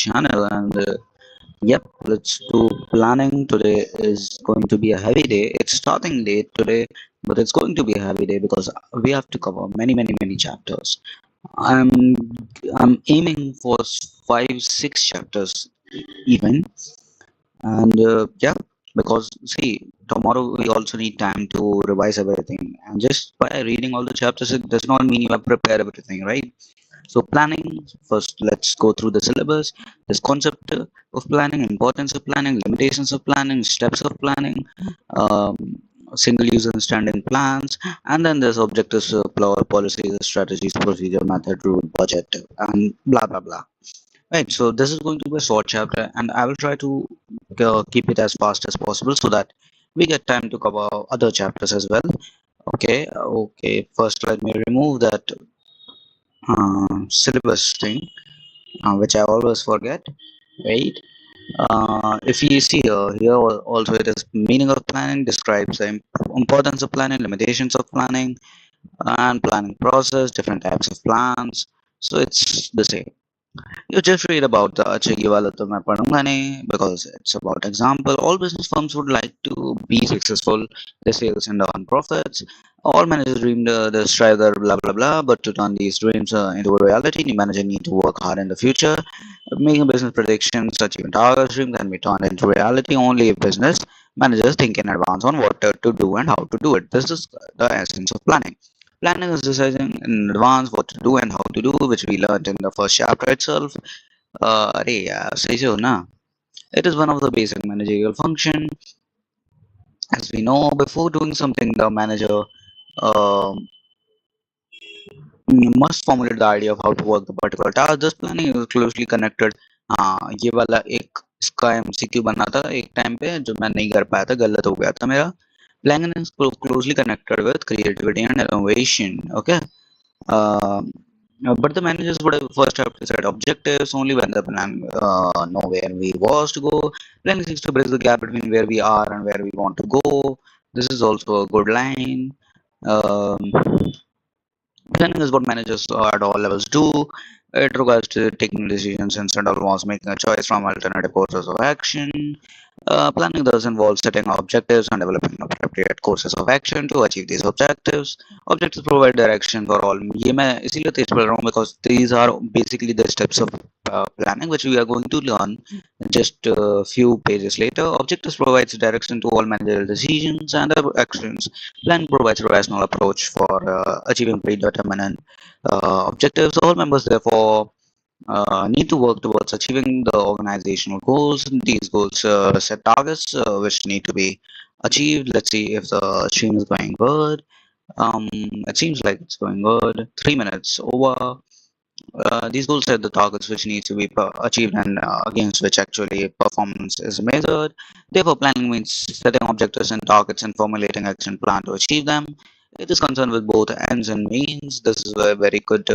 channel. And yep, let's do planning. Today is going to be a heavy day. It's starting late today, but it's going to be a heavy day because we have to cover many chapters. I'm I'm aiming for 5 6 chapters even, and yeah, because see, tomorrow we also need time to revise everything, and just by reading all the chapters it does not mean you have prepared everything, right? So planning, first let's go through the syllabus. This concept of planning, importance of planning, limitations of planning, steps of planning, um, single use and standing plans, and then there's objectives, policies, strategies, procedure, method, rule, budget, and blah blah blah. Right, so this is going to be a short chapter, and I will try to keep it as fast as possible so that we get time to cover other chapters as well. Okay. First, let me remove that syllabus thing, which I always forget. Right. If you see also it is meaning of planning, describes the importance of planning, limitations of planning, and planning process, different types of plans. So it's the same. You just read about the Achigi wala to main padhunga nahi because it's about example. All business firms would like to be successful, their sales and earn profits. All managers dream the strive their blah blah blah, but to turn these dreams into a reality, the manager need to work hard in the future. Making business predictions, achieving targets, dream can be turned into reality only if business managers think in advance on what to do and how to do it. This is the essence of planning. Planning is deciding in advance what to do and how to do, which we learned in the first chapter itself. अरे यार सही से हो ना? It is one of the basic managerial function. As we know, before doing something, the manager uh, must formulate the idea of how to work the particular task. This planning is closely connected. हाँ, ये वाला एक इसका MCQ बना था एक time पे जो मैं नहीं कर पाया था, गलत हो गया था मेरा. Planning is closely connected with creativity and innovation. Okay. But the managers would have first have to set objectives only when the plan know where we was to go. Planning seeks to bridge the gap between where we are and where we want to go. This is also a good line. Um, Planning is what managers at all levels do. It requires to taking decisions instead of once making a choice from alternative courses of action. Planning thus involves setting objectives and developing appropriate courses of action to achieve these objectives. Objectives provide direction for all. ये मैं इसीलिए तेज बोल रहा हूँ because these are basically the steps of planning which we are going to learn just a few pages later. Objectives provides direction to all managerial decisions and actions. Plan provides a rational approach for achieving predetermined objectives. All members therefore need to work towards achieving the organizational goals. These goals set targets which need to be achieved. Let's see if the stream is going good. It seems like it's going good. 3 minutes over. These goals set the targets which need to be achieved and against which actually performance is measured. Therefore, planning means setting objectives and targets and formulating action plan to achieve them. It is concerned with both ends and means. This is a very good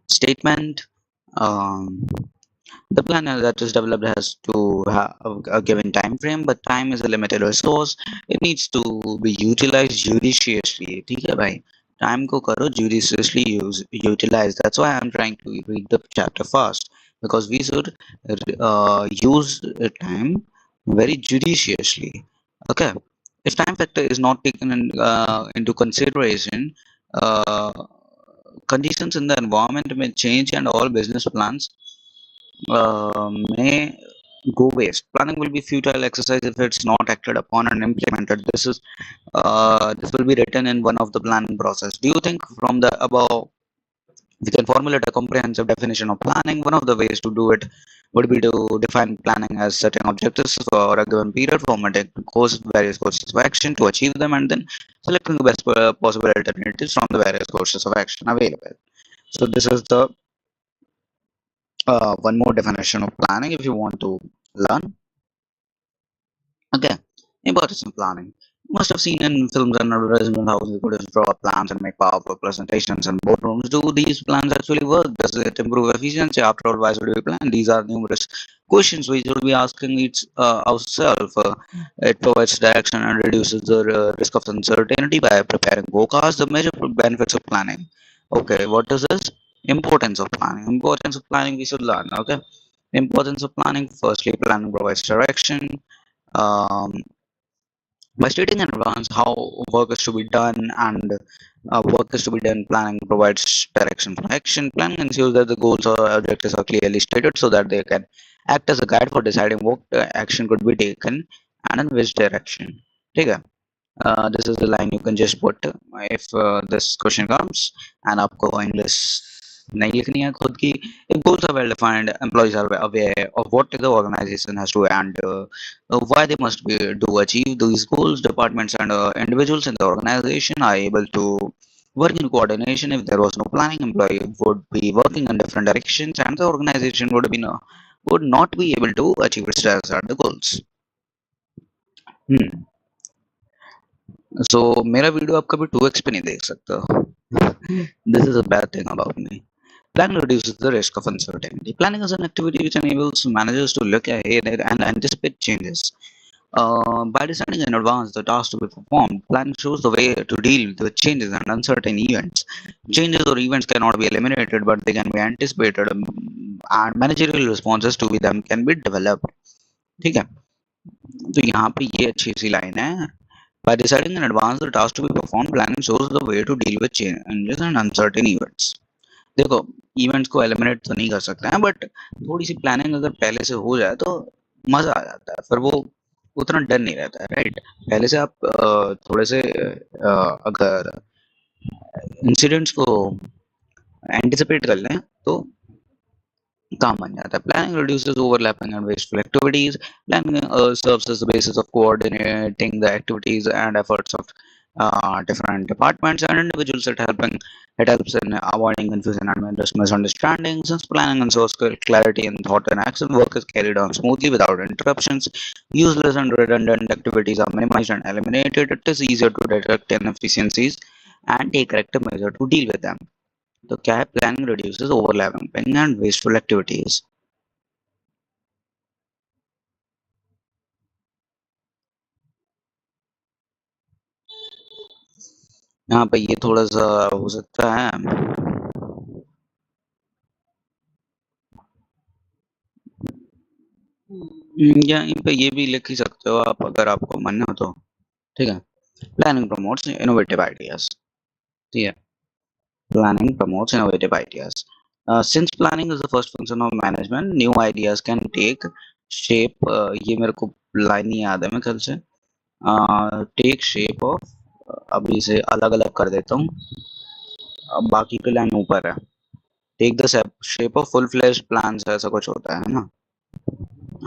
statement. The plan that is developed has to have a given time frame, but time is a limited resource. It needs to be utilized judiciously. ठीक है भाई, time को करो judiciously utilize. That's why I'm trying to read the chapter fast because we should use time very judiciously. Okay, if time factor is not taken into consideration, uh, conditions in the environment may change and all business plans may go waste. Planning will be futile exercise if it's not acted upon and implemented. This will be written in one of the planning process. Do you think from the above we can formulate a comprehensive definition of planning? One of the ways to do it would be to define planning as setting objectives for a given period, formatting various courses of action to achieve them, and then selecting the best possible alternatives from the various courses of action available. So this is the one more definition of planning if you want to learn. Okay, importance of planning. You must have seen in films and advertisement how people draw plans and make powerful presentations in boardrooms. Do these plans actually work? Does it improve efficiency? After all, why should we plan? These are numerous questions we should be asking ourselves. It provides direction and reduces the risk of uncertainty by preparing forecasts. The major benefits of planning. Okay, what is this? Importance of planning. Importance of planning we should learn. Okay. Importance of planning. Firstly, planning provides direction. Um, by stating in advance how work is to be done and work is to be done, planning provides direction for action. Planning ensures that the goals or objectives are clearly stated so that they can act as a guide for deciding what action could be taken and in which direction. Okay. This is the line you can just put if this question comes and आपको English नहीं लिखनी है खुद की. If goals are well defined, employees are aware of what the organization has to and why they must be to achieve these goals. Departments and individuals in the organization are able to work in coordination. If there was no planning, employee would be working in different directions and the organization would not be able to achieve its desired goals. Hmm. So मेरा video आप कभी 2x पे नहीं देख सकते हो. This is a bad thing about me. Planning reduces the risk of uncertainty. Planning is an activity which enables managers to look ahead and anticipate changes. By deciding in advance the task to be performed, planning shows the way to deal with changes and uncertain events. Changes or events cannot be eliminated, but they can be anticipated, and managerial responses to them can be developed. ठीक है. तो यहाँ पे ये अच्छी सी line है. By deciding in advance the task to be performed, planning shows the way to deal with changes and uncertain events. देखो, events को एलिमिनेट तो नहीं कर सकते हैं, बट थोड़ी सी प्लानिंग अगर पहले से हो जाए तो मजा आ जाता है. फिर वो उतना डर नहीं रहता है, राइट. पहले से आप थोड़े से अगर इंसिडेंट्स को एंटिसिपेट कर लें तो काम बन जाता है. Planning reduces overlapping and wasteful activities. Planning serves as the basis of coordinating the activities and efforts of different departments and individuals. It helps in avoiding confusion and misunderstandings. Since planning ensures clarity in thought and action, work is carried on smoothly without interruptions. Useless and redundant activities are minimized and eliminated. It is easier to detect inefficiencies and take corrective measure to deal with them. तो क्या है, planning reduces overlapping and wasteful activities. यहाँ पे ये थोड़ा सा हो सकता है. यहाँ पे ये भी लिख ही सकते हो आप अगर आपको मन हो तो. ठीक है. Planning promotes innovative ideas. ठीक है. Planning promotes innovative ideas. Since planning is the first function of management, new ideas can take shape. ये मेरे को लाइन नहीं याद है मैं ख्याल से. टेक शेप ऑफ, अभी इसे अलग अलग कर देता हूँ. बाकी के लाइन ऊपर है. Take the shape of full fleshed plans, ऐसा कुछ होता है ना.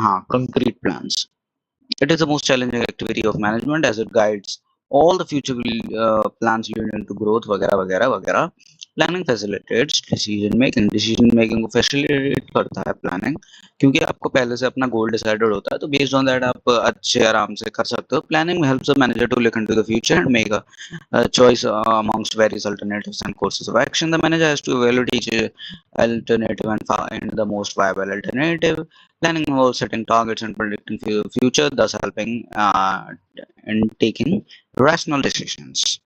हाँ, concrete plans. It is the most challenging activity of management as it guides all the future plans leading to growth वगैरह वगैरह वगैरह. Planning facilitates decision making को facilitate करता है planning, क्योंकि आपको पहले से अपना goal decided होता है, तो based on that आप अच्छे आराम से कर सकते हो. Planning helps the manager to look into the future and make a choice amongst various alternatives and courses of action. The manager has to evaluate each alternative and find the most viable alternative. Planning involves setting targets and predicting future, thus helping in taking rational decisions.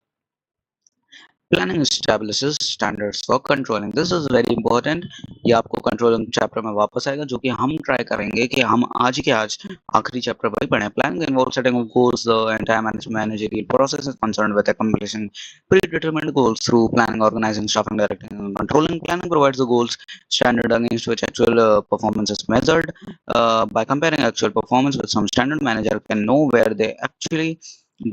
Planning establishes standards for controlling. This is very important. ये आपको controlling chapter में वापस आएगा, जो कि हम try करेंगे कि हम आज ही के आज आखिरी chapter वही पढ़ें. Planning involves setting of goals. The entire managerial process is concerned with accomplishing predetermined goals through planning, organizing, staffing, directing, and controlling. Planning provides the goals standard against which actual performance is measured. By comparing actual performance with some standard, manager can know where they actually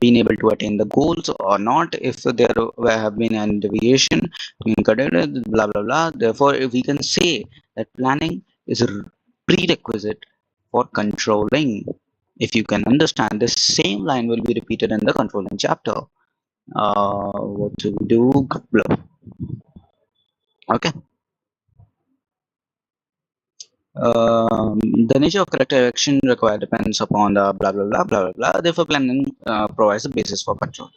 been able to attain the goals or not. If there have been any deviation, blah blah blah. Therefore, if we can say that planning is a prerequisite for controlling. If you can understand, this same line will be repeated in the controlling chapter. What to do? Okay. The nature of corrective action required depends upon the blah blah blah blah blah blah. Therefore, planning provides the basis for control.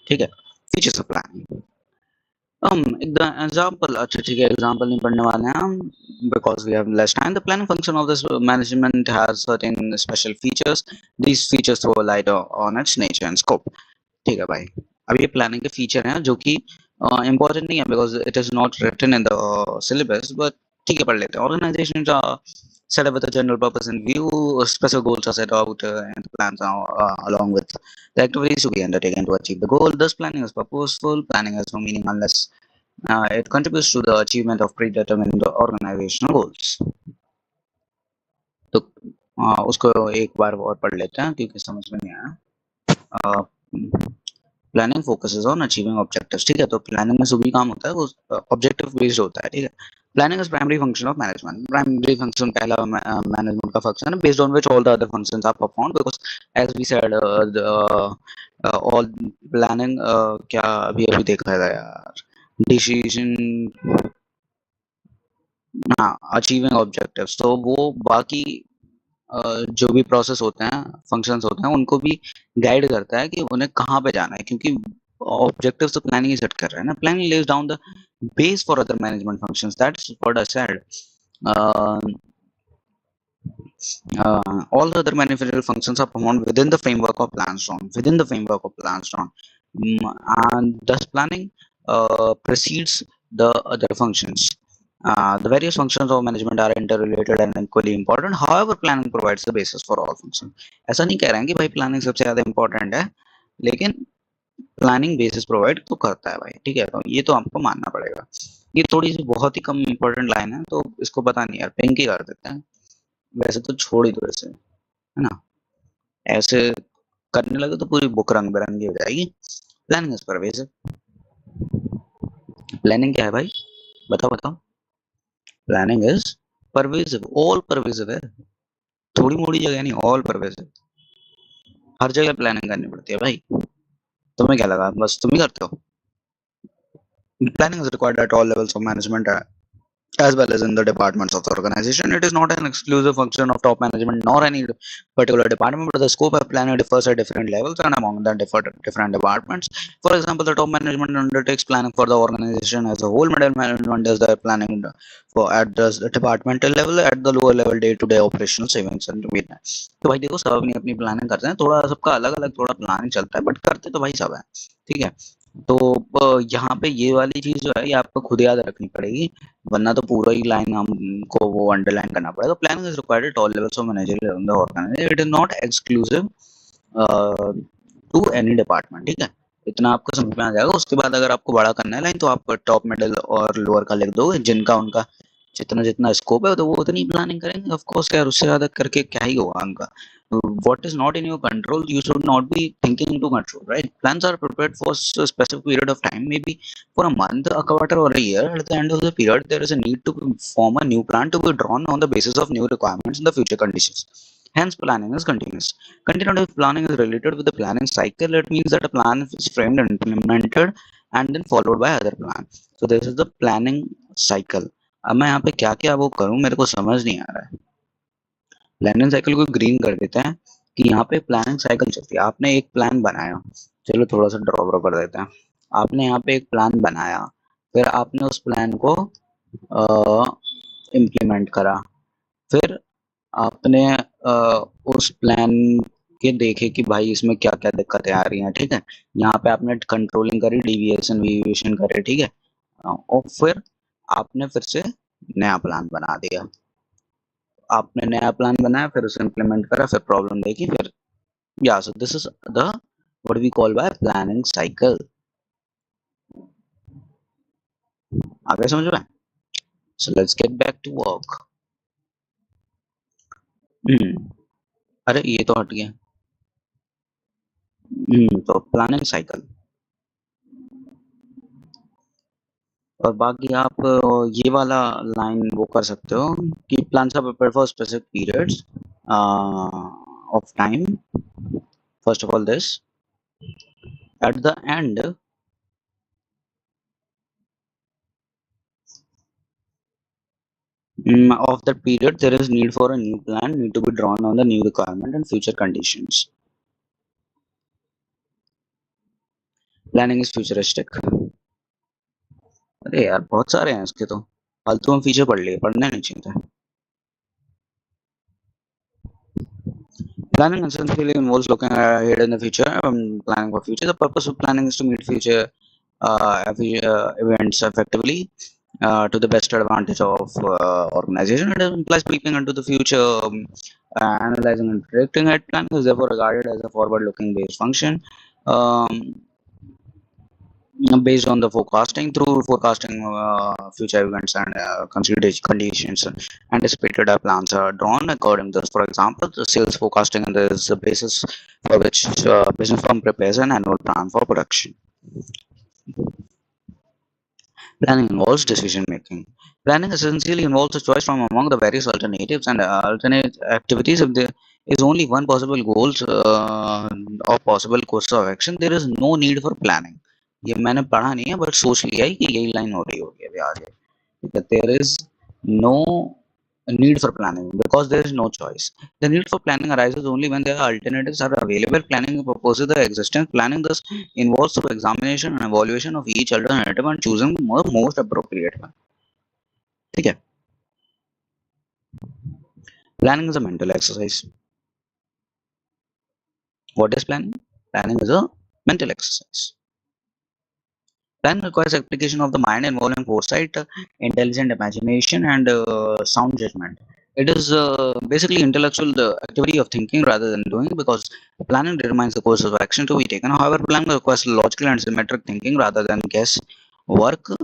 ठीक है. Features of planning. Example, अच्छा ठीक है, example नहीं पढ़ने वाले हैं हम because we have less time. The planning function of this management has certain special features. These features throw a light on its nature and scope. ठीक है भाई. अब ये planning के feature हैं जो कि इम्पोर्टेंट नहीं है because it is not written in the syllabus, but ठीक है पढ़ लेते हैं. Organizations are set up with a general purpose in view. Specific goals are set out and plans are along with the activities to be undertaken to achieve the goal. Thus, planning is purposeful. Planning has no meaning unless it contributes to the achievement of predetermined organizational goals. तो उसको एक बार और पढ़ लेते हैं क्योंकि समझ में नहीं आया. Planning focuses on achieving objectives. ठीक है, तो प्लानिंग में सभी काम होता है वो ऑब्जेक्टिव बेस्ड होता है. ठीक है, planning is primary function of management. Primary function पहला मैनेजमेंट का फंक्शन है based on which all the other functions are performed, because as we said all planning क्या अभी अभी देखा था यार, डिसीजन, हाँ, अचीविंग ऑब्जेक्टिव्स. तो वो बाकी जो भी प्रोसेस होते हैं, फंक्शंस होते हैं, उनको भी गाइड करता है कि उन्हें कहाँ पे जाना है, क्योंकि ऑब्जेक्टिव्स तो प्लानिंग ही सेट कर रहा है ना. Planning lays down the base for other management functions. That's what I said. All the other managerial functions are performed within the framework of plans drawn. Within the framework of plans drawn, and thus planning precedes the other functions. The various functions of management are interrelated and equally important. However, planning provides the basis for all functions. ऐसा नहीं कह रहे हैं कि भाई planning सबसे ज्यादा important है, लेकिन प्लानिंग बेसिस प्रोवाइड तो करता है भाई. ठीक है, तो ये तो आपको मानना पड़ेगा. ये थोड़ी सी बहुत ही कम इंपॉर्टेंट लाइन है, तो इसको पता नहीं यार, पिंक ही कर देते हैं. वैसे तो छोड़ ही दो ऐसे, है ना. ऐसे करने लगे तो पूरी बुक रंग बिरंगी हो जाएगी. Planning is pervasive. प्लानिंग क्या है भाई, बताओ बताओ. Planning is pervasive. All pervasive है, थोड़ी मोड़ी जगह नहीं, ऑल परवेसिव. हर जगह प्लानिंग करनी पड़ती है भाई. तुम्हें क्या लगा बस तुम ही करते हो? Planning is required at all levels of management as well as in the departments of the organization. It is not an exclusive function of top management nor any particular department, but the scope of planning differs at different levels and among the different departments. For example, the top management undertakes planning for the organization as a whole. Middle management does the planning for at the departmental level. At the lower level, day-to-day operational savings and maintenance. तो भाई देखो, सब अपनी अपनी planning करते हैं, थोड़ा सबका अलग अलग थोड़ा प्लानिंग चलता है, बट करते तो भाई सब है. ठीक है, तो यहाँ पे ये वाली चीज जो है ये आपको खुद याद रखनी पड़ेगी, वरना तो पूरा ही लाइन हमको वो अंडरलाइन करना पड़ेगा. तो planning is required at all levels of managerial organization. It is not exclusive to any department. ठीक है, इतना आपको समझ में आ जाएगा. उसके बाद अगर आपको बड़ा करना है लाइन, तो आप टॉप मिडिल और लोअर का लिख दोगे, जिनका उनका जितना जितना स्कोप है तो वो उतनी प्लानिंग करेंगे. ऑफ कोर्स यार, उससे ज्यादा करके क्या ही होगा उनका. What is not in your control, you should not be thinking to control, right? Plans are prepared for a specific period of time, maybe for a month, a quarter, or a year. At the end of the period, there is a need to form a new plan to be drawn on the basis of new requirements and the future conditions. Hence, planning is continuous. Continuous planning is related with the planning cycle. It means that a plan is framed and implemented and then followed by other plan. So this is the planning cycle. अब मैं यहाँ पे क्या क्या वो करूँ, मेरे को समझ नहीं आ रहा है. प्लानिंग साइकिल को ग्रीन कर देते हैं कि यहाँ पे प्लानिंग साइकिल चलती है. आपने एक प्लान बनाया, चलो थोड़ा सा ड्रॉ कर देते हैं. आपने यहाँ पे एक प्लान बनाया, फिर आपने उस प्लान को इम्प्लीमेंट करा, फिर आपने उस प्लान के देखे कि भाई इसमें क्या क्या दिक्कतें आ रही हैं. ठीक है, यहाँ पे आपने कंट्रोलिंग करी, डिविएशन विविएशन करे. ठीक है, और फिर आपने फिर से नया प्लान बना दिया. आपने नया प्लान बनाया, फिर उसे इम्प्लीमेंट करा, फिर प्रॉब्लम देखी, फिर या so this is the what we call by planning cycle. आगे समझ में? So let's get back to work. अरे ये तो हट गया. तो प्लानिंग साइकिल, और बाकी आप ये वाला लाइन वो कर सकते हो कि plans are prepared for specific periods of time. First of all this, at the end of that period, there is need for a new plan, need to be drawn on the new requirement and future conditions. Planning is futuristic. अरे यार बहुत सारे हैं इसके, तो फालतू में feature पढ़ लिए, पढ़ने नहीं चाहिए थे. Planning essentially involves looking ahead in the future. Planning for future. The purpose of planning is to meet future events effectively to the best advantage of organization. It implies peeping into the future, analyzing and predicting it. Planning is therefore regarded as a forward-looking based function. Um, Based on the forecasting through forecasting future events and considered conditions, anticipated plans are drawn according to this. For example, the sales forecasting is the basis for which business firm prepares an annual plan for production. Planning involves decision making. Planning essentially involves a choice from among the various alternatives and alternate activities. If there is only one possible goals or possible course of action, there is no need for planning. ये मैंने पढ़ा नहीं है but सोच लिया है कि यही लाइन हो रही होगी अभी आगे. There is no need for planning because there is no choice. The need for planning arises only when there are alternatives are available. Planning proposes the existence. Planning thus involves the examination and evaluation of each alternative and choosing the most appropriate one. ठीक है. Planning is a mental exercise. What is planning? Planning is a mental exercise. Planning requires application of the mind involving foresight, intelligent imagination, and sound judgment. It is basically intellectual the activity of thinking rather than doing because planning determines the course of action to be taken. However, planning requires logical and symmetric thinking rather than guess work.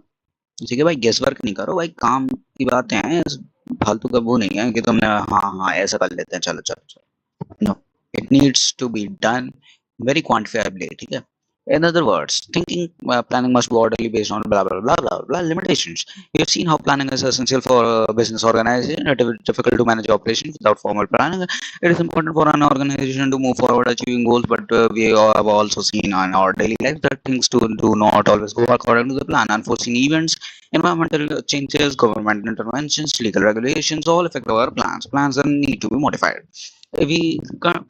ठीक है भाई, guess work नहीं करो भाई, काम की बातें हैं, फालतू का वो नहीं है कि तुमने हाँ हाँ ऐसा कर लेते हैं चलो चलो चलो. No, it needs to be done very quantifiably. ठीक है. In other words, thinking planning must be orderly based on blah blah blah blah blah limitations. You have seen how planning is essential for a business organization. It is difficult to manage operations without formal planning. It is important for an organization to move forward achieving goals, but we have also seen in our daily life that things do not always go according to the plan. Unforeseen events, environmental changes, government interventions, legal regulations all affect our plans. Plans then need to be modified. If we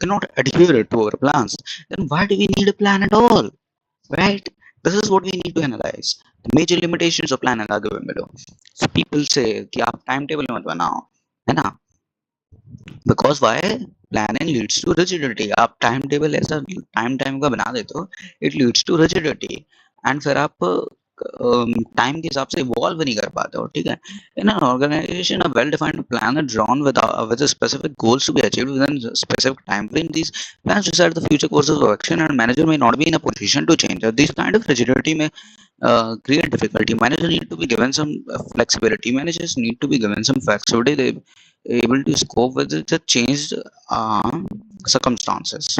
cannot adhere to our plans, then why do we need a plan at all? Right? This is what we need to analyze. The major limitations of plan are given below. So people say कि आप time table मत बनाओ, है ना? Because why? Planning leads to rigidity. आप time table ऐसा time का बना देते हो, it leads to rigidity. And फिर आप टाइम के हिसाब से इवॉल्व नहीं कर पाते हो. ठीक है. In an organization, a well-defined plan is drawn with a specific goals to be achieved within a specific time frame. These plans decide the future courses of action, and manager may not be in a position to change. This kind of rigidity may create difficulty. Managers need to be given some flexibility. Managers need to be given some flexibility. They able to cope with the changed circumstances.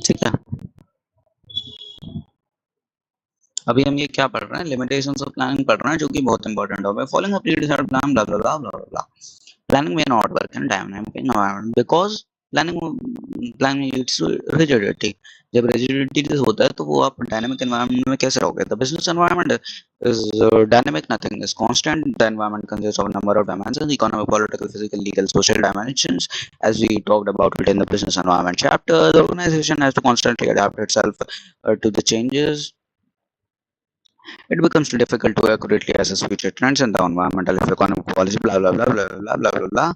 ठीक है. अभी हम ये क्या पढ़ रहे हैं, limitations of planning पढ़ रहे हैं, जो कि बहुत इंपॉर्टेंट है. Following a pre-decided plan blah blah blah blah blah. Planning may not work in dynamic environment because planning planning leads to rigidity. जब rigidity होता है तो वो आप dynamic environment में कैसे रहोगे? The business environment is dynamic. Nothing is constant. The environment consists of a number of dimensions: economic, political, physical, legal, social dimensions. As we talked about it in the business environment chapter, the organization has to constantly adapt itself to the changes. It becomes difficult to accurately assess future trends in the environmental, economic policy, blah blah blah blah blah blah blah blah.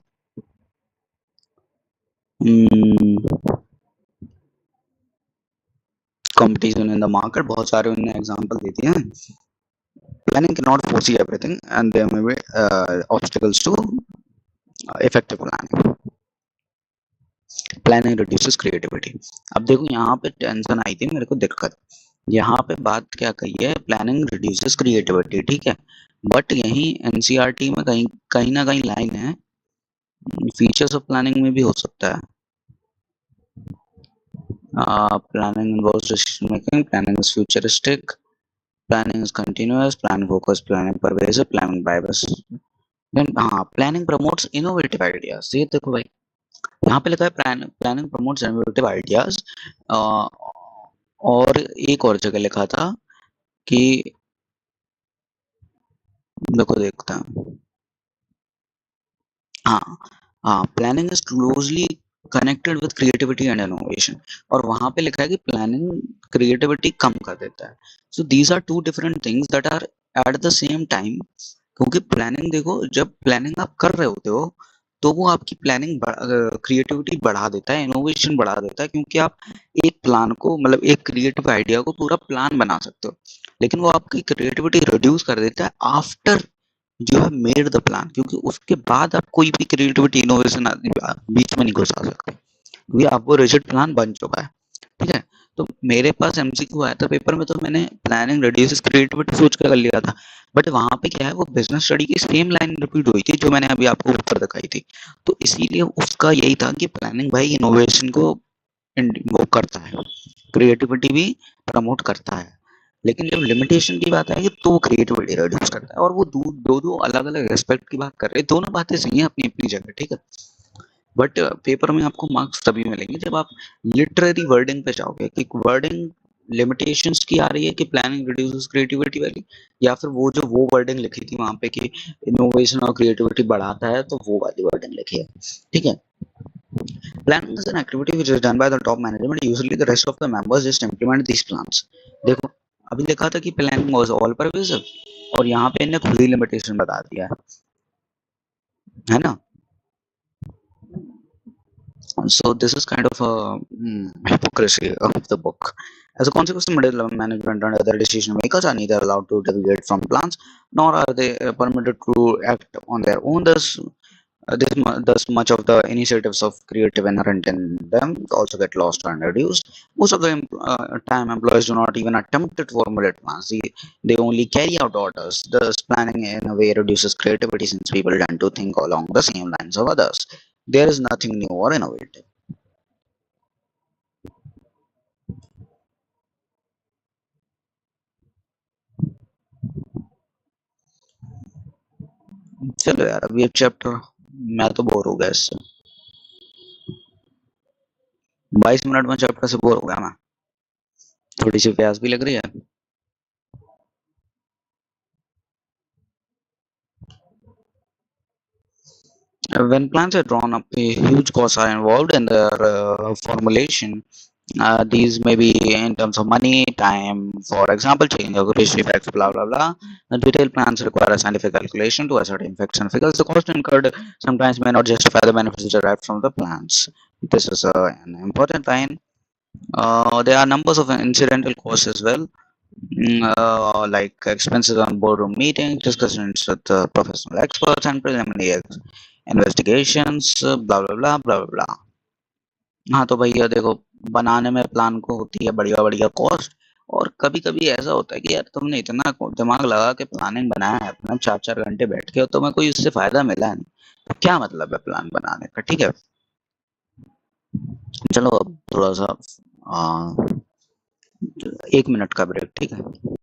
Competition in the market, बहुत सारे उन्होंने example दी थी. Planning can not foresee everything and there may be obstacles to effective planning. Planning reduces creativity. अब देखो यहाँ पे tension आई थी मेरे को, दिक्कत यहाँ पे बात क्या कही है, प्लानिंग रिड्यूसेस क्रिएटिविटी. ठीक है. बट यही एनसीईआरटी में कहीं कहीं ना कहीं लाइन है, फीचर्स ऑफ प्लानिंग में भी हो सकता है. Planning involves decision making. Planning is futuristic. Planning is continuous. Planning focus. Planning pervasive. Planning bias. Then planning promotes innovative ideas. ये देखो भाई, यहाँ पे लिखा है planning promotes innovative ideas. और एक और जगह लिखा था कि देखो देखता हूँ. हाँ हाँ, planning is closely connected with creativity and innovation, और वहां पे लिखा है कि प्लानिंग क्रिएटिविटी कम कर देता है। So these are two different things that are at the same time. क्योंकि प्लानिंग देखो, जब प्लानिंग आप कर रहे होते हो तो वो आपकी प्लानिंग क्रिएटिविटी बढ़ा देता है, इनोवेशन बढ़ा देता है, क्योंकि आप एक प्लान को, मतलब एक क्रिएटिव आइडिया को पूरा प्लान बना सकते हो। लेकिन वो आपकी क्रिएटिविटी रिड्यूस कर देता है after you have made the plan, क्योंकि उसके बाद आप कोई भी क्रिएटिविटी इनोवेशन बीच में नहीं घुसा सकते, क्योंकि आपको रिजिड प्लान बन चुका है। ठीक है। तो मेरे पास एमसीक्यू आया था पेपर में, तो मैंने प्लानिंग रिड्यूसेस क्रिएटिविटी सोच के कर लिया था। बट वहां पे क्या है, वो बिजनेस स्टडी की सेम लाइन रिपीट हुई थी जो मैंने अभी आपको ऊपर दिखाई थी। तो इसीलिए उसका यही था कि प्लानिंग भाई इनोवेशन को वो करता है, क्रिएटिविटी भी प्रमोट करता है। लेकिन जब लिमिटेशन की बात आएगी तो वो क्रिएटिविटी रिड्यूस करता है, और वो दो दो अलग अलग एस्पेक्ट की बात कर रहे हैं। दोनों बातें सही है अपनी अपनी जगह, ठीक है। बट पेपर में आपको मार्क्स तभी मिलेंगे जब आप लिटरेरी वर्डिंग पे जाओगे कि वर्डिंग लिमिटेशंस की आ रही है कि प्लानिंग रिड्यूसेस क्रिएटिविटी वाली, या फिर वो वर्डिंग लिखी थी वहां पे कि इनोवेशन और क्रिएटिविटी बढ़ाता है, तो वो वाली वर्डिंग लिखी है। ठीक है। Planning is an activity which is done by the top management. Usually the rest of the members just implement these plans. देखो, अभी लिखा था कि प्लानिंग वाज ऑल परवेसिव, और यहाँ पे इन्हें खुद ही लिमिटेशन बता दिया है ना। So this is kind of a hypocrisy of the book. As a consequence, the middle management and other decision makers are neither allowed to deviate from plans, nor are they permitted to act on their own. Thus, much of the initiatives of creative inherent in them also get lost and reduced. Most of the time, employees do not even attempt to formulate plans. They only carry out orders. Thus, planning in a way reduces creativity since people tend to think along the same lines of others. There is nothing new or innovative. चलो यार, अब ये chapter मैं तो bore हो गया इससे। 22 minute में चैप्टर से बोर हो गया मैं। थोड़ी सी प्यास भी लग रही है। When plans are drawn up, a huge costs are involved in their formulation. These may be in terms of money, time, for example, change of history effects, blah blah blah. The detailed plans require a scientific calculation to ascertain facts and figures. The cost incurred sometimes may not justify the benefits derived from the plans. This is an important line. There are numbers of incidental costs as well, like expenses on boardroom meetings, discussions with professional experts, and preliminary investigations, blah blah blah blah blah blah. हाँ तो भैया देखो, बनाने में plan को होती है बढ़िया बढ़िया कॉस्ट, और कभी कभी ऐसा होता है कि यार तुमने इतना दिमाग लगा के प्लानिंग बनाया है अपना 4 4 घंटे बैठ के, और तुम्हें कोई उससे फायदा मिला नहीं, तो क्या मतलब है प्लान बनाने का। ठीक है। चलो अब थोड़ा सा 1 मिनट का ब्रेक, ठीक है।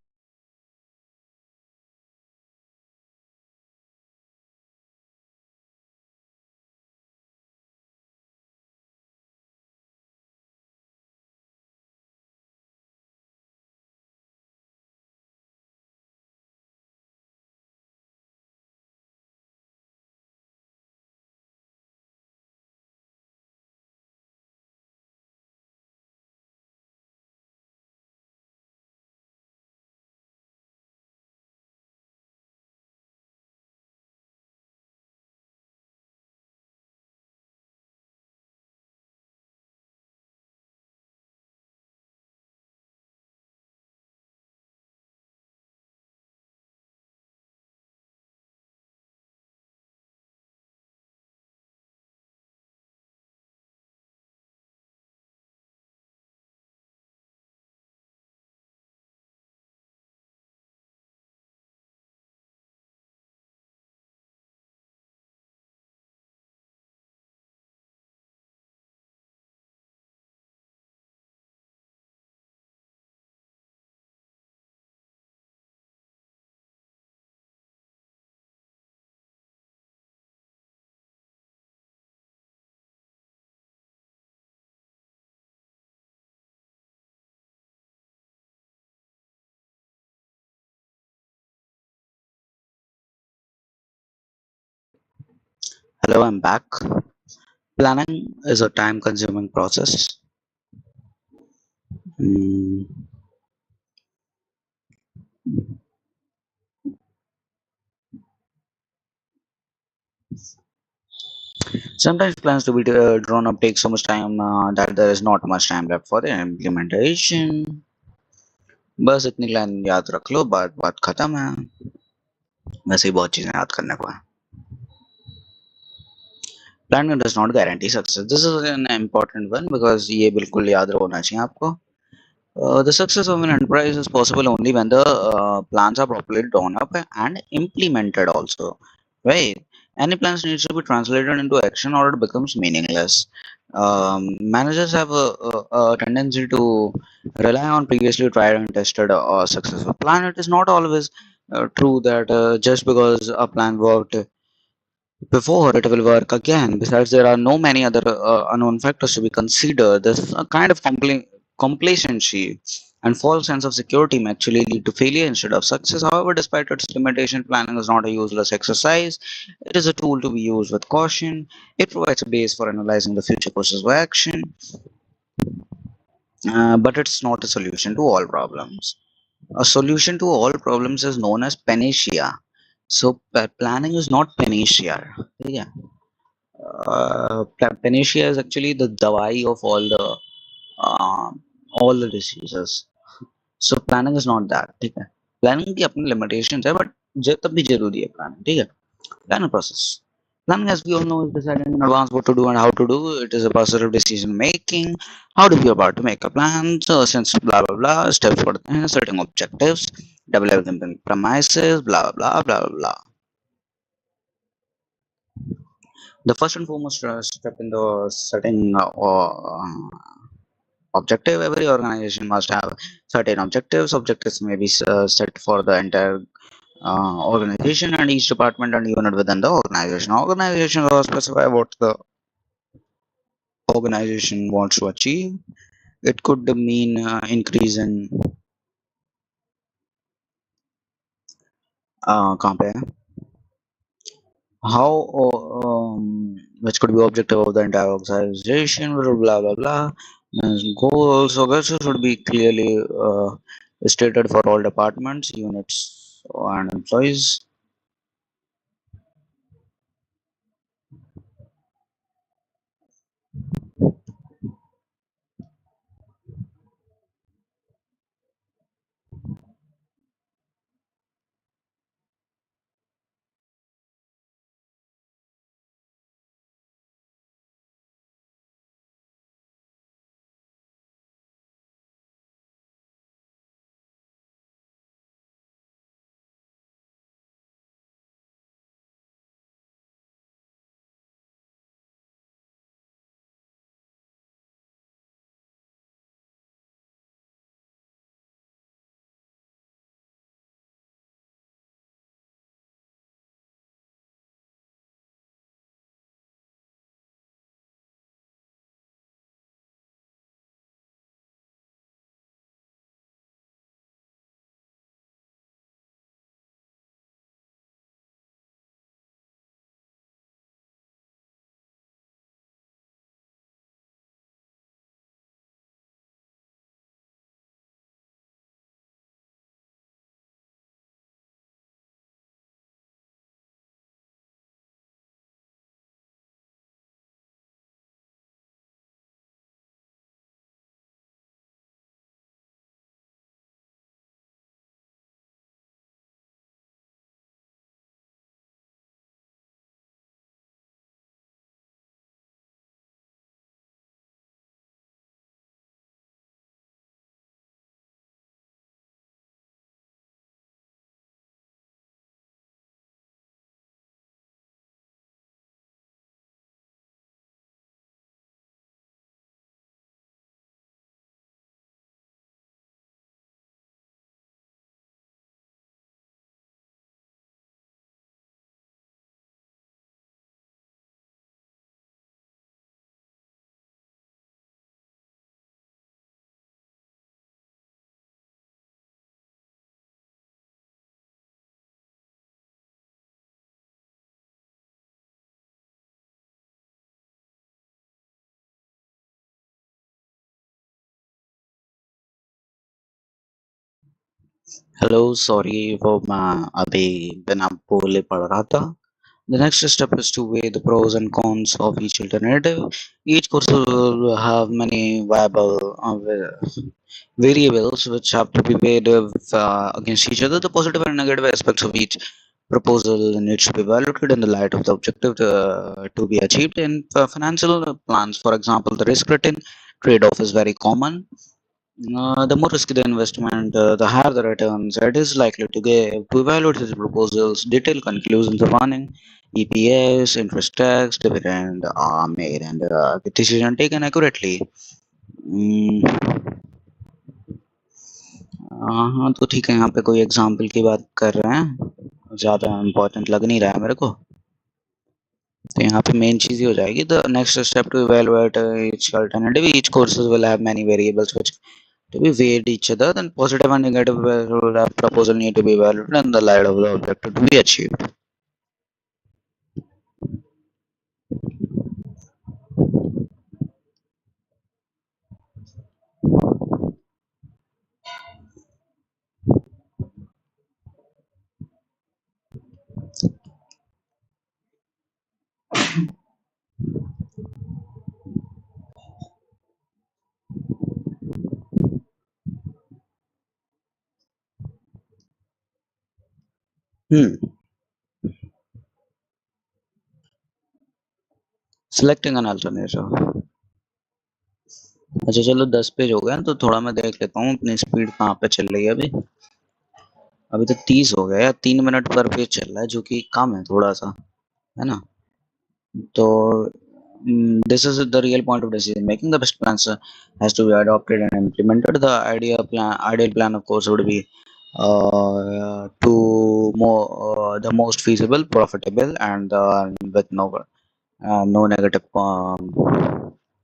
Hello, I'm back. Planning is a time consuming process. Mm, Sometimes plans to be drawn up take so much time that there is not much time left for the implementation. बस इतनी line याद रख लो, बात बात खत्म है. वैसे ही बहुत चीजें याद करने को है. Planning does not guarantee success. This is an important one because ये बिल्कुल याद होना चाहिए आपको. The success of an enterprise is possible only when the plans are properly drawn up and implemented also, right? Any plans needs to be translated into action or it becomes meaningless. Managers have a tendency to rely on previously tried and tested successful plan. It is not always true that just because a plan worked before it will work again. Besides, there are no many other unknown factors to be considered. This kind of complacency and false sense of security may actually lead to failure instead of success. However, despite its limitation, planning is not a useless exercise. It is a tool to be used with caution. It provides a base for analyzing the future courses of action, but it's not a solution to all problems. A solution to all problems is known as panacea. So, planning is not panacea. Yeah. Panacea is actually the dawai of uh, all the diseases. So planning is not that. ठीक है. Planning की अपनी limitations है, but तब भी जरूरी है planning. ठीक है. Planning process. Planning, as we all know, is deciding in advance what to do and how to do. It is a process of decision making. How do we about to make a plan? So since blah blah blah steps पढ़ते हैं, setting objectives, developing premises, blah blah blah blah blah. The first and foremost step in the setting objective. Every organization must have certain objectives may be set for the entire organization and each department and unit within the organization will specify what the organization wants to achieve. It could mean increase in compare how which could be objective of the entire organization, blah blah blah. Goals also should be clearly stated for all departments, units, and employees. Hello, sorry for मैं अभी बिना बोले पढ़ रहा था. The next step is to weigh the pros and cons of each alternative. Each course will have many viable variables which have to be weighed against each other. The positive and negative aspects of each proposal needs to be evaluated in the light of the objective to be achieved. In financial plans, for example, the risk-return trade-off is very common. The more risky the investment, the higher the returns. It is likely to give to evaluate these proposals. Detailed conclusions of earning, EPS, interest tax, dividend are made, and the decision taken accurately. हाँ तो ठीक है, यहाँ पे कोई example की बात कर रहे हैं, ज़्यादा इम्पोर्टेंट लग नहीं रहा है मेरे को. तो यहाँ पे मेन चीज़ ये हो जाएगी, the next step to evaluate each alternative. Each courses will have many variables which to be weighed each other. Then positive and negative proposal need to be evaluated in the light of the objective to be achieved. Selecting an alternative. अच्छा चलो 10 page हो गए, तो थोड़ा मैं देख लेता हूँ अपनी स्पीड कहाँ पे चल रही है अभी. अभी तो 30 हो गया, 3 मिनट पर पेज चल रहा है, जो कि कम है थोड़ा सा, है ना. तो this is the real point of decision making. The best plans has to be adopted and implemented. The ideal plan of course would be to the most feasible, profitable, and with no negative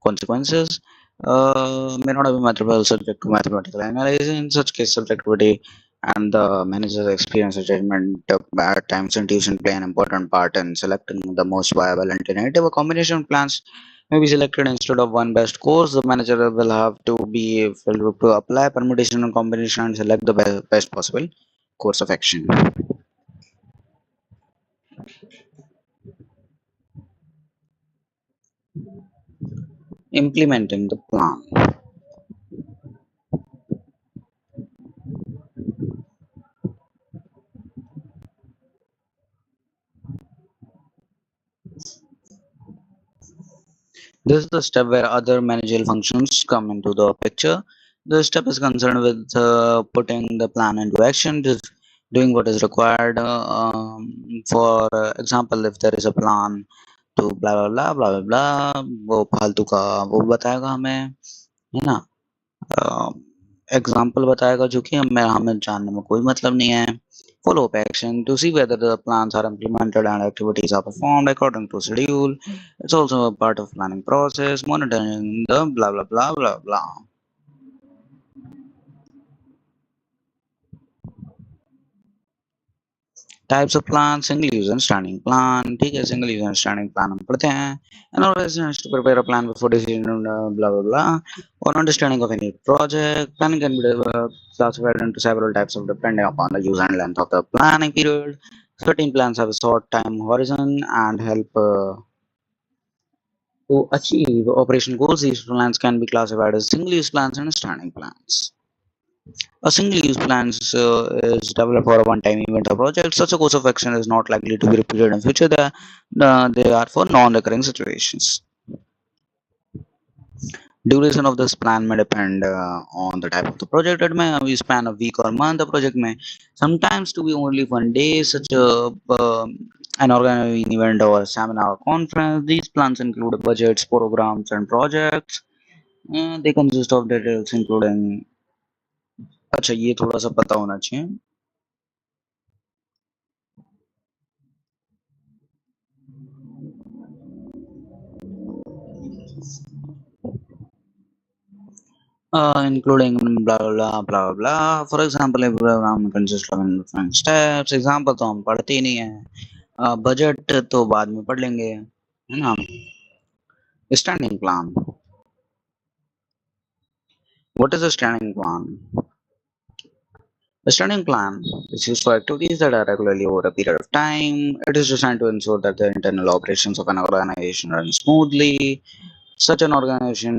consequences. May not be mathematical subject to mathematical analysis. In such case, subjectivity and the manager's experience and judgment at times and tuition play an important part in selecting the most viable alternative. A combination of plans may be selected instead of one best course. The manager will have to be able to apply permutation and combination and select the best possible course of action. Implementing the plan. This is the step where other managerial functions come into the picture. This step is concerned with putting the plan into action, just doing what is required. For example, if there is a plan to blah blah blah blah blah blah, वो फालतू का वो बताएगा हमें, है ना. Example बताएगा जो कि हमें जानने में कोई मतलब नहीं है. Follow up action to see whether the plans are implemented and activities are performed according to schedule. It's also a part of planning process, monitoring the blah blah blah blah blah. Types of plans, single use and standing plan. ठीक है, single use and standing plan हम पढ़ते हैं. An organization has to prepare a plan before decision blah blah blah. Or understanding of any project. Planning can be classified into several types of depending upon the use and length of the planning period. Certain plans have a short time horizon and help to achieve operation goals. These plans can be classified as single use plans and standing plans. A single-use plan is developed for a one-time event or project. Such a course of action is not likely to be repeated in future. They are for non-recurring situations. Duration of this plan may depend on the type of the project. It may be span a week or month. The project may sometimes to be only one day, such an organizing event or a seminar or conference. These plans include budgets, programs, and projects. They consist of details including. अच्छा ये थोड़ा सा पता होना चाहिए. Including blah blah blah blah blah. For example, a program consists of different steps. Example तो हम पढ़ते ही नहीं है. बजट तो बाद में पढ़ लेंगे, है ना. Standing plan. What is a standing plan? The standing plan is used for activities that are regularly over a period of time. It is designed to ensure that the internal operations of an organization run smoothly. Such an organization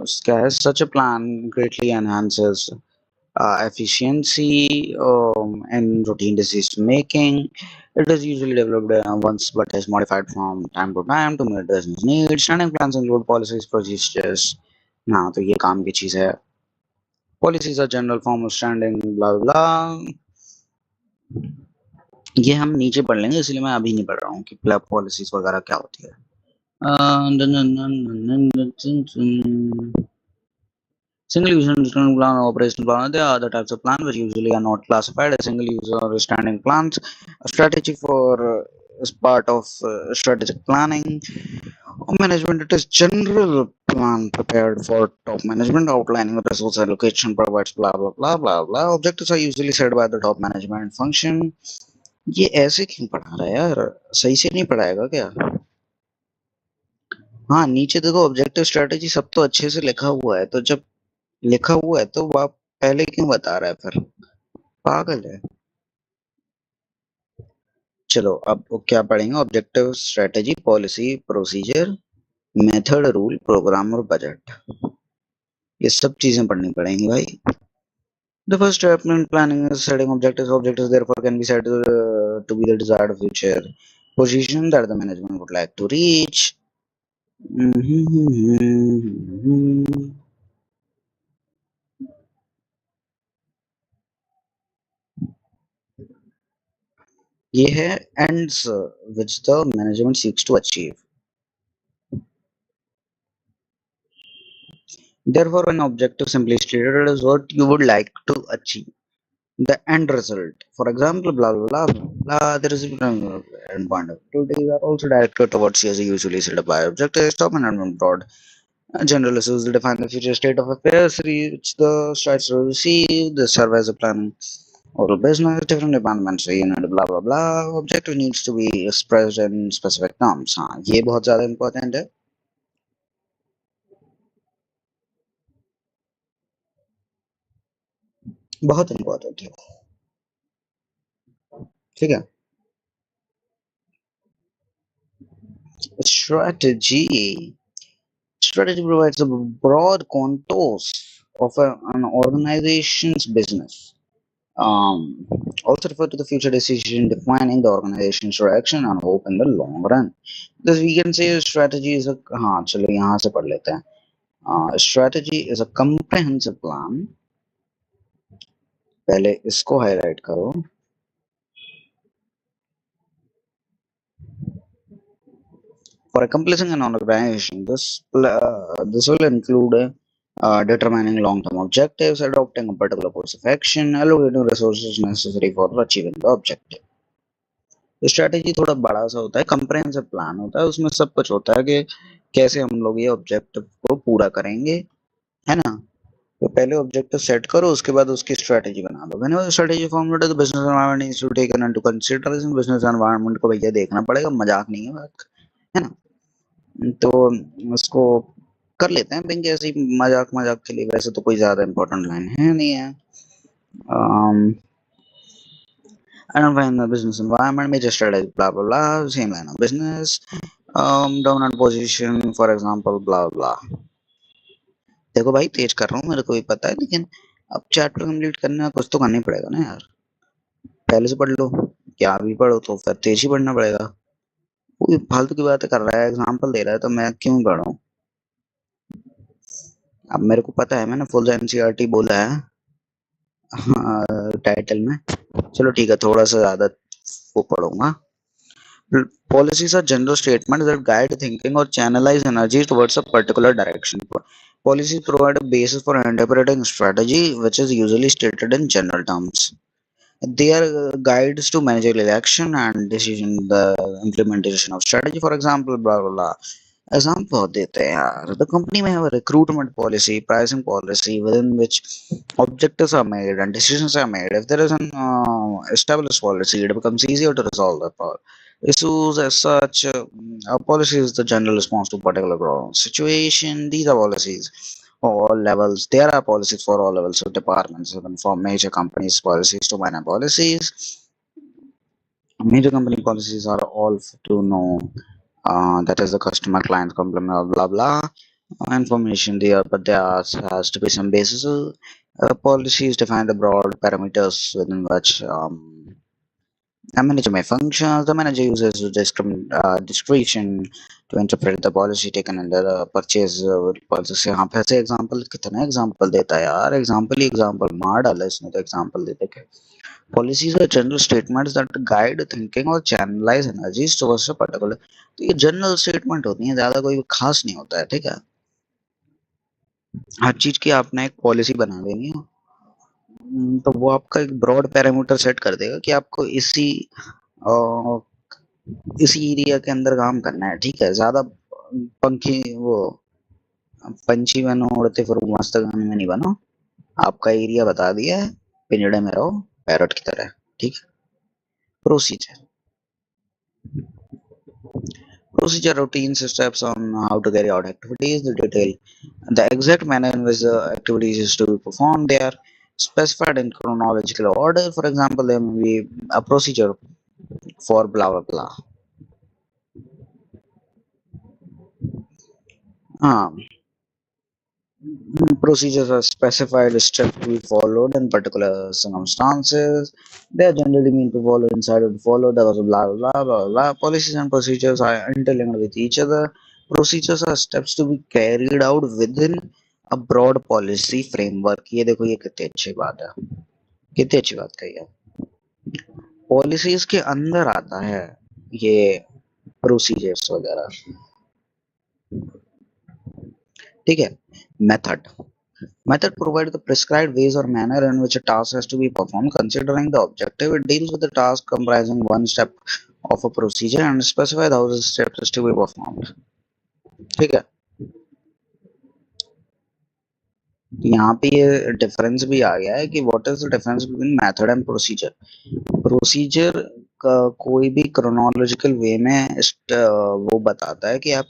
such a plan greatly enhances efficiency and routine decision making. It is usually developed once but is modified from time to time to meet business needs. Standing plans include policies, procedures. Now, तो ये काम की चीज है. Policies are general form of standing blah blah. ये हम नीचे पढ़ लेंगे इसलिए मैं अभी नहीं पढ़ रहा हूँ कि पॉलिसीज वगैरह क्या होती है. Single user standing plan or operational plan. There are other types of plans which usually are not classified as single user or standing plans. A strategy for is part of strategic planning. Management, it is general plan prepared for top management outlining the resource allocation provides blah blah blah blah blah. Objectives are usually set by the top management function. ये ऐसे क्यों पढ़ा रहा है यार, सही से नहीं पढ़ाएगा क्या? हाँ नीचे देखो ऑब्जेक्टिव स्ट्रेटेजी सब तो अच्छे से लिखा हुआ है, तो जब लिखा हुआ है तो आप पहले क्यों बता रहा है फिर? पागल है. चलो अब क्या पढ़ेंगे? Objective strategy, policy, procedure, method, rule, program और बजट. ये सब चीजें पढ़नी पड़ेंगी भाई. The first step in planning is setting objectives. Objectives therefore can be set to be the desired future position that the management would like to reach. ये है ends which the management seeks to achieve. Therefore, an objective simply stated is what you would like to achieve. The end result. For example, blah blah blah blah. There is end point. Activities are also directed towards as usually set by objectives. Top management broad. General issues that define the future state of affairs, which the strives to receive. The serve as a planning or business. Different departments, unit, blah blah blah. Objective needs to be expressed in specific terms. हाँ, ये बहुत ज़्यादा important है. बहुत important है. ठीक है. Strategy. Strategy provides a broad contours of an organization's business. Also refer to the future decision defining the organization's direction and hope in the long run. Thus we can say strategy is a हाँ चलो यहाँ से पढ़ लेते हैं. Strategy is a comprehensive plan. पहले इसको highlight करो. For accomplishing an organization, this will include determining long-term objectives, adopting a particular course of action, allocating resources necessary for achieving the objective. Strategy थोड़ा बड़ा सा होता है, कंप्रेहेंसिव प्लान होता है, उसमें सब कुछ होता है कि कैसे हम लोग ये ऑब्जेक्टिव को पूरा करेंगे, है ना. तो पहले ऑब्जेक्टिव सेट करो, उसके बाद उसकी स्ट्रेटेजी बना दो. Whenever strategy formulate the business environment needs to taken into consideration. Business environment को भैया देखना पड़ेगा, मजाक नहीं है बात, है ना. तो उसको कर लेते हैं पिंक ऐसे मजाक मजाक के लिए. वैसे तो कोई ज्यादा इंपॉर्टेंट लाइन है नहीं है. Identifying the business environment, major strategy, blah blah blah, same line of business, dominant position, for example, blah blah. देखो भाई तेज कर रहा हूँ, मेरे को भी पता है, लेकिन अब चैप्टर कंप्लीट करने का कुछ तो करना ही पड़ेगा ना यार. पहले से पढ़ लो, क्या भी पढ़ो तो फिर तेज ही पढ़ना पड़ेगा. कोई फालतू की बातें कर रहा है, एग्जाम्पल दे रहा है, तो मैं क्यों पढ़ूं? अब मेरे को पता है, मैंने फुल एनसीईआरटी बोला है टाइटल में. चलो ठीक है, थोड़ा सा ज्यादा वो पढ़ूंगा. Policies are general statements that guide thinking or channelize energy towards a particular direction. Policies provide a basis for interpreting strategy, which is usually stated in general terms. They are guides to managerial action and decision, the implementation of strategy. For example, blah blah blah. Example देते हैं यार. The company may have a recruitment policy, pricing policy, within which objectives are made and decisions are made. If there is an established policy, it becomes easier to resolve the issues as such. A policy is the general response to particular problem situation. These are policies. all levels. There are policies for all levels of departments, even for major companies policies to minor policies. Major company policies are all to know, that is the customer client complement blah blah information there, but there has to be some basis. Policies define the broad parameters within which a manager may function. The manager uses discretion to interpret the policy taken under the purchase policy. हाँ फिर से example कितना example देता है यार, example ही example मार डाला इसने तो एग्जांपल देते के. Policies are general statements that guide thinking or channelize energies towards a particular. तो ये जनरल स्टेटमेंट होती है, ज्यादा कोई खास नहीं होता है. ठीक है, हर चीज की आपने एक पॉलिसी बना देनी है, तो वो आपका एक ब्रॉड पैरामीटर सेट कर देगा कि आपको अ, इसी एरिया के अंदर काम करना है. ठीक है, ज्यादा पंखी वो पंछी बनो उड़ते फिर मस्त गाने में नहीं बनो. आपका एरिया बता दिया है, पिंजड़े में रहो पैरट की तरह. ठीक है. Procedure. Procedure routines steps on how to carry out activities, the detail, the exact manner in which the activities is to be performed. They are specified in chronological order. For example, there may be a procedure for blah blah blah. Um, Procedures are specified steps to be followed in particular circumstances. They are generally meant to follow inside or to follow. There was blah blah blah blah blah. Policies and procedures are interlinked with each other. Procedures are steps to be carried out within a broad policy framework. ये देखो ये कितनी अच्छी बात है, कितनी अच्छी बात कही है. पॉलिसीज के अंदर आता है ये प्रोसीजर्स वगैरह. ठीक है. Method. Method provides the prescribed ways or manner in which a task has to be performed. Considering the objective, it deals with the task comprising one step of a procedure and specifies how the step is to be performed. ठीक है. यहाँ पे ये difference भी आ गया है कि what is the difference between method and procedure. Procedure का कोई भी क्रोनोलॉजिकल वे में वो बताता है कि आप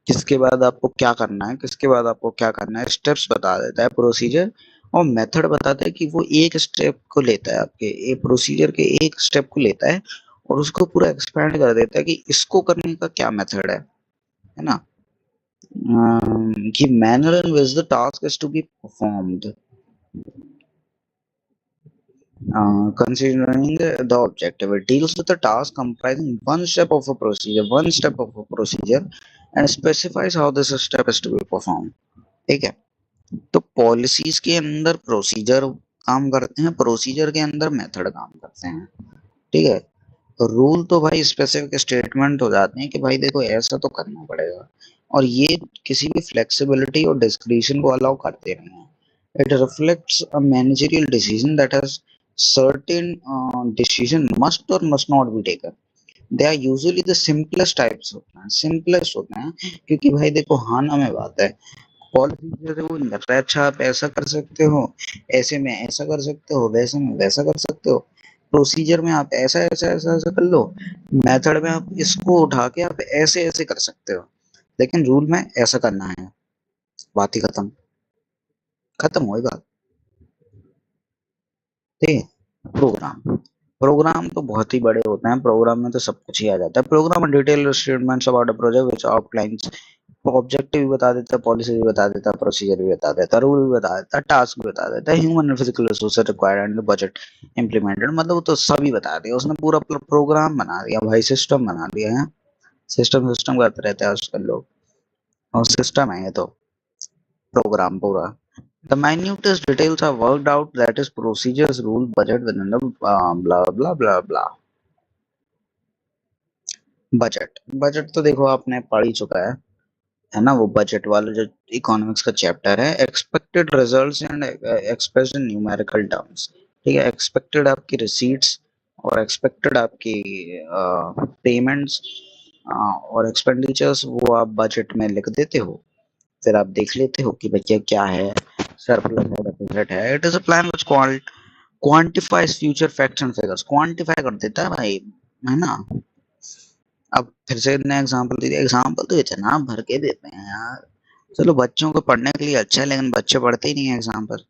किसके बाद आपको क्या करना है, किसके बाद आपको क्या करना है, स्टेप्स बता देता है प्रोसीजर. और मेथड बताता है कि वो एक स्टेप को लेता है, आपके एक प्रोसीजर के एक स्टेप को लेता है और उसको पूरा एक्सपेंड कर देता है कि इसको करने का क्या मेथड है ना. कि manner in which the task is to be performed. Considering the objective, it deals with a task comprising one step of a procedure, and specifies how this step is to be performed. ठीक है. तो policies के अंदर procedure काम करते हैं, procedure के अंदर मेथड काम करते हैं. ठीक है. तो रूल तो भाई स्पेसिफिक स्टेटमेंट हो जाते हैं कि भाई देखो ऐसा तो करना पड़ेगा, और ये किसी भी फ्लेक्सिबिलिटी और डिस्क्रिशन को अलाउ करते नहीं है. It reflects a managerial decision that has certain decision must or must not be taken. They are usually the simplest types होते हैं, simplest होते हैं, क्योंकि भाई देखो हाँ ना में बात है. पॉलिसी जैसे वो लग रहा है अच्छा आप ऐसा कर सकते हो, ऐसे में ऐसा कर सकते हो, वैसे में वैसा कर सकते हो. प्रोसीजर में आप ऐसा ऐसा ऐसा ऐसा कर लो, मेथड में आप इसको उठा के आप ऐसे ऐसे कर सकते हो, लेकिन रूल में ऐसा करना है. बात ही खत्म, खत्म हुई बात. ठीक है. प्रोग्राम. प्रोग्राम तो बहुत ही बड़े होते हैं, प्रोग्राम में तो सब कुछ ही आ जाता है. Program detail statements about a project which outlines. Objective भी बता देता है, पॉलिसी भी बता देता है, प्रोसीजर भी बता देता है, रूल भी बता देता है, टास्क भी बता देता है, human and physical resources required and budget implemented. मतलब वो तो सभी बता दिया उसने, पूरा प्रोग्राम बना दिया भाई, सिस्टम बना दिया है. सिस्टम सिस्टम करते रहते हैं आजकल लोग, और सिस्टम है ये तो प्रोग्राम पूरा. The minutest details are worked out, that is procedures, rule, budget within the blah blah blah blah. Budget. Budget तो देखो आपने पढ़ ही चुका है ना, वो बजट वाला जो इकोनॉमिक्स का चैप्टर है. Expected results and express in numerical terms. ठीक है. एक्सपेक्टेड आपकी रिसीट्स और एक्सपेक्टेड आपकी पेमेंट्स और एक्सपेंडिचर्स वो आप बजट में लिख देते हो. फिर आप देख लेते हो कि भैया क्या है, सरप्लस है, डेफिसिट है. It is a plan which quantifies future facts and figures. Quantify कर देता है भाई, है ना. अब फिर से नया एग्जांपल दे दिया, एग्जांपल तो इतना भर के देते हैं यार, चलो बच्चों को पढ़ने के लिए अच्छा है, लेकिन बच्चे पढ़ते ही नहीं है एग्जाम पर।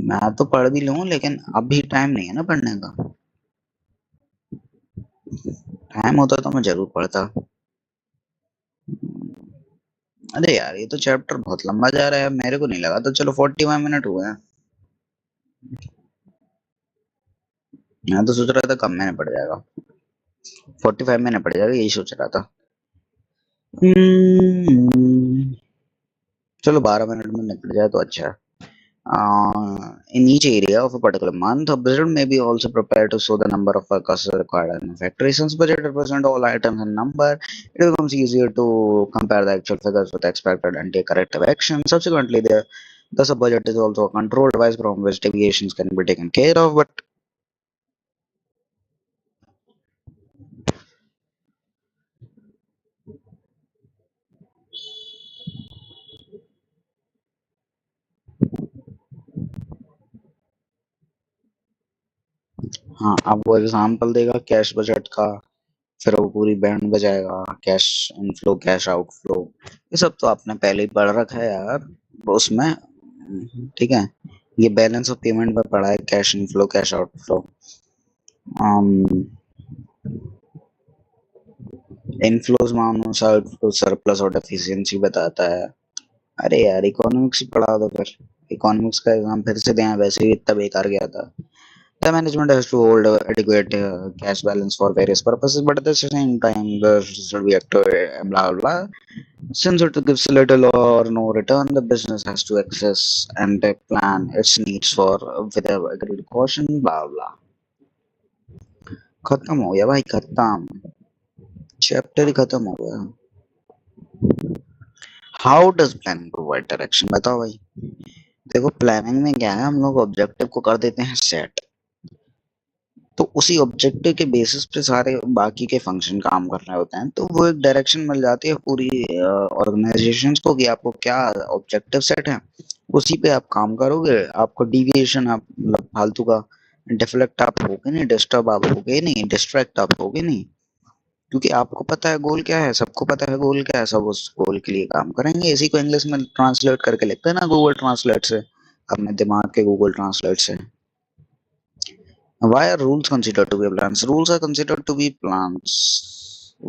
मैं तो पढ़ भी लूँ, लेकिन अभी टाइम नहीं है ना पढ़ने का। टाइम होता तो मैं जरूर पढ़ता। अरे यार, ये तो चैप्टर बहुत लंबा जा रहा है, मेरे को नहीं लगा। तो चलो 45 मिनट हुए हैं। मैं तो सोच रहा था कम में पड़ जाएगा, 45 में पड़ जाएगा, यही सोच रहा था। हम्म, चलो 12 मिनट में निपट जाए तो अच्छा है। In each area of a particular month, a budget may be also prepared to show the number of workers required in a factory. Since budget represents all items and number, it becomes easier to compare the actual figures with expected and take corrective action. Subsequently, thus a budget is also a controlled device from which deviations can be taken care of. But हाँ, अब वो example देगा cash budget का, फिर वो पूरी band बजाएगा, cash inflow cash outflow. ये सब तो आपने पहले ही पढ़ रखा है यार उसमें। ठीक है, ये बैलेंस ऑफ पेमेंट में पढ़ा है, cash inflow cash outflow. Inflows minus outflow surplus और डेफिशिएंसी बताता है। अरे यार, इकोनॉमिक्स ही पढ़ा दो फिर। इकोनॉमिक्स का एग्जाम फिर से दें, वैसे ही इतना बेकार गया था। The management has to hold adequate cash balance for various purposes, but at the same time, there should be active blah blah blah. Since it gives little or no return, the business has to access and plan its needs for with a agreed caution. Blah blah. खत्म हो गया भाई, खत्म। Chapter ही खत्म हो गया। How does planning provide direction, बताओ भाई। देखो, प्लानिंग में क्या है, हम लोग ऑब्जेक्टिव को कर देते हैं सेट, तो उसी ऑब्जेक्टिव के बेसिस पे सारे बाकी के फंक्शन काम कर रहे होते हैं, तो वो एक डायरेक्शन मिल जाती है पूरी ऑर्गेनाइजेशंस को कि आपको क्या ऑब्जेक्टिव सेट है, उसी पे आप काम करोगे। आपको डिविएशन, आप मतलब फालतू का डिफ्लेक्ट आप होगे नहीं, डिस्टर्ब आप होगे नहीं, डिस्ट्रैक्ट आप होगे नहीं, क्योंकि आपको पता है गोल क्या है, सबको पता है गोल क्या है, सब उस गोल के लिए काम करेंगे। इसी को इंग्लिश में ट्रांसलेट करके लिखते हैं ना गूगल ट्रांसलेट से, अपने दिमाग के गूगल ट्रांसलेट से। Why are rules considered to be plans? Rules are considered to be plans.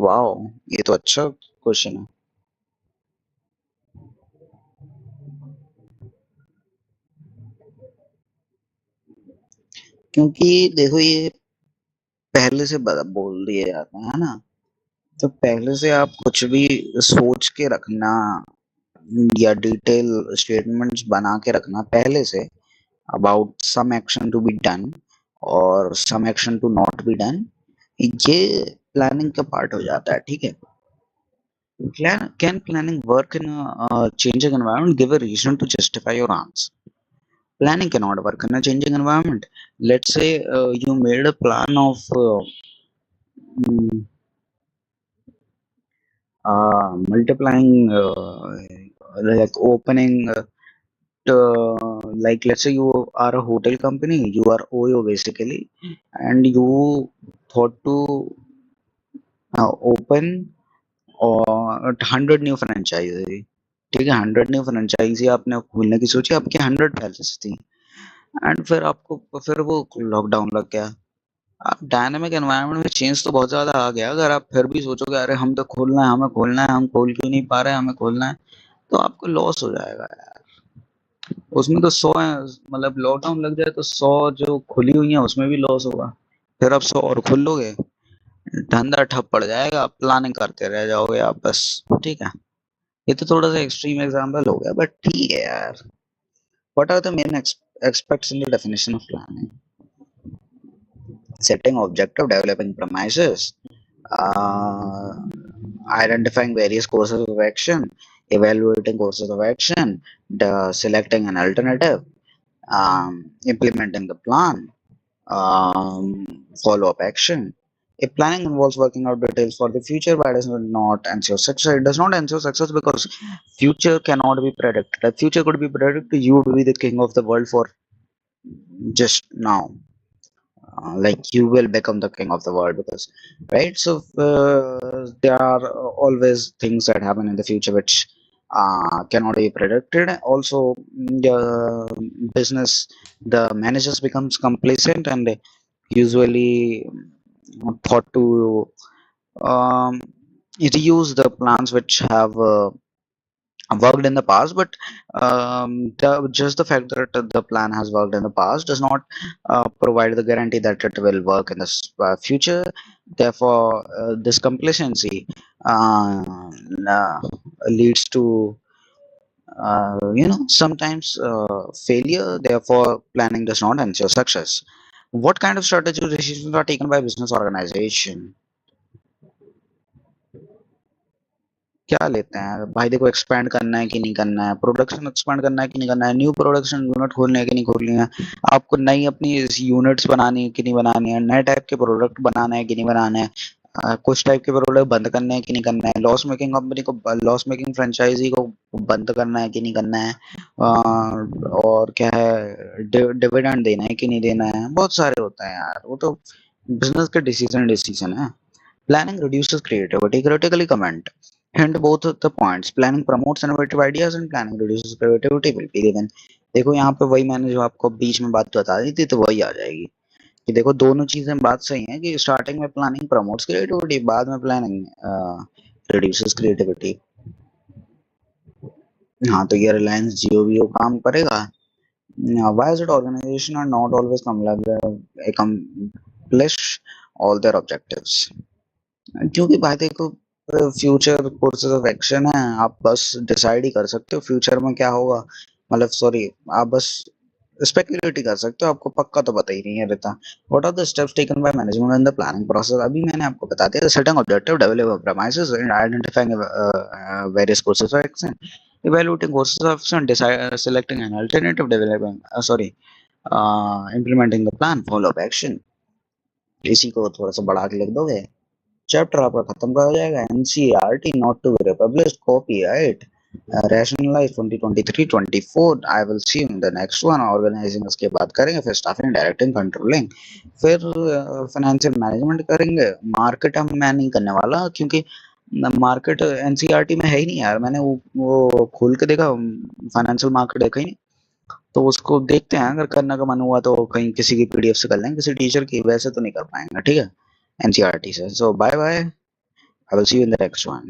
Wow, ये तो अच्छा क्वेश्चन है। क्योंकि देखो, ये पहले से बोल दिए जाते हैं, है ना। तो पहले से आप कुछ भी सोच के रखना या डिटेल स्टेटमेंट्स बना के रखना पहले से, about some action to be done और some action to not be done, ये प्लानिंग का पार्ट हो जाता है। ठीक है। Can planning work in a changing environment? Give a reason to justify your answer. Planning cannot work in a changing environment. Let's say you made a plan of mm, multiplying, like opening, like let's say you are a hotel company, you are OYO basically, and you thought to open 100 new franchisee. ठीक है, 100 new franchise आपने खोलने की सोची, आपकी 100 palace थी, and फिर आपको फिर वो लॉकडाउन लग गया। आप डायनामिक एनवायरनमेंट में चेंज तो बहुत ज्यादा आ गया, अगर आप फिर भी सोचोगे अरे हम तो खोलना है, हमें खोलना है, हम खोल क्यों नहीं पा रहे हैं, हमें खोलना है, तो आपको लॉस हो जाएगा यार। उसमें तो 100 है, मतलब लॉकडाउन लग जाए तो 100 जो खुली हुई है उसमें भी लॉस होगा, फिर आप 100 और खोल लोगे, धंधा ठप पड़ जाएगा, प्लानिंग करते रह जाओगे आप बस। ठीक है, ये तो थोड़ा सा एक्सट्रीम एग्जांपल हो गया, बट ठीक है यार। What are the main aspects in the definition of planning? Setting objective, developing premises, uh, identifying various courses of action, evaluating courses of action, selecting an alternative, implementing the plan, follow-up action. If planning involves working out details for the future, but does not ensure success, it does not ensure success because future cannot be predicted. The future could be predicted. You would be the king of the world for just now. Like you will become the king of the world because, right? So there are always things that happen in the future which cannot be predicted. Also, business, the managers becomes complacent and usually thought to um, reuse the plans which have worked in the past, but just the fact that the plan has worked in the past does not provide the guarantee that it will work in the future. Therefore, this complacency uh, uh, leads to sometimes failure. Therefore, planning does not ensure success. What kind of strategic decisions are taken by business organization? क्या लेते हैं भाई? देखो, expand करना है कि नहीं करना है, प्रोडक्शन एक्सपैंड करना है कि नहीं करना है, न्यू प्रोडक्शन यूनिट खोलने है कि नहीं खोलनी है, आपको नई अपनी यूनिट्स बनानी है कि नहीं बनानी है, नए टाइप के प्रोडक्ट बनाना है कि नहीं बनाना है, कुछ टाइप के प्रोडक्ट बंद करने हैं कि नहीं करना है, लॉस मेकिंग कंपनी को, लॉस मेकिंग फ्रेंचाइजी को बंद करना है कि नहीं करना है, और क्या है, डिविडेंड देना है कि नहीं देना है, बहुत सारे होते हैं यार, वो तो बिजनेस के डिसीजन है. Planning reduces creativity. Critically comment. Hint both the points. Planning promotes innovative ideas and planning reduces creativity will be given. देखो यहाँ पे वही मैंने जो आपको बीच में बात बता दी थी तो वही आ जाएगी कि देखो दोनों चीजें बात सही है कि स्टार्टिंग में प्लानिंग प्रमोट्स क्रिएटिविटी, बाद में प्लानिंग रिड्यूसेस क्रिएटिविटी. हाँ, तो ये रिलायंस जियो भी वो काम करेगा. Why is it organization are not always accomplish all their objectives? क्योंकि भाई देखो, फ्यूचर कोर्सेज ऑफ एक्शन है, आप बस डिसाइड ही कर सकते हो फ्यूचर में क्या होगा, मतलब सॉरी, आप बस स्पेकुलेट ही कर सकते हो, आपको पक्का तो पता ही नहीं है रहता. What are the steps taken by management in the planning process? अभी मैंने आपको बता दिया. Setting objective, develop premises and identifying various courses of action, evaluating courses of action, decide selecting an alternative, developing sorry implementing the plan, follow up action. इसी को थोड़ा सा बढ़ा के लिख दोगे, चैप्टर आपका खत्म का हो जाएगा. NCERT not to be republished, copyright rationalise 2023-24. I will see you in the next one. Organising उसके बाद करेंगे, फिर स्टाफिंग, डायरेक्टिंग, कंट्रोलिंग, फिर फाइनेंशियल मैनेजमेंट करेंगे. मार्केट हम मैं नहीं करने वाला क्योंकि मार्केट एनसीईआरटी में है ही नहीं यार. मैंने वो खोल के देखा, फाइनेंशियल मार्केट देखा ही नहीं. तो उसको देखते हैं, अगर करने का मन हुआ तो कहीं किसी की पीडीएफ से कर लेंगे, किसी टीचर की. वैसे तो नहीं कर पाएंगे, ठीक है, NCERT से. So bye bye. I will see you in the next one.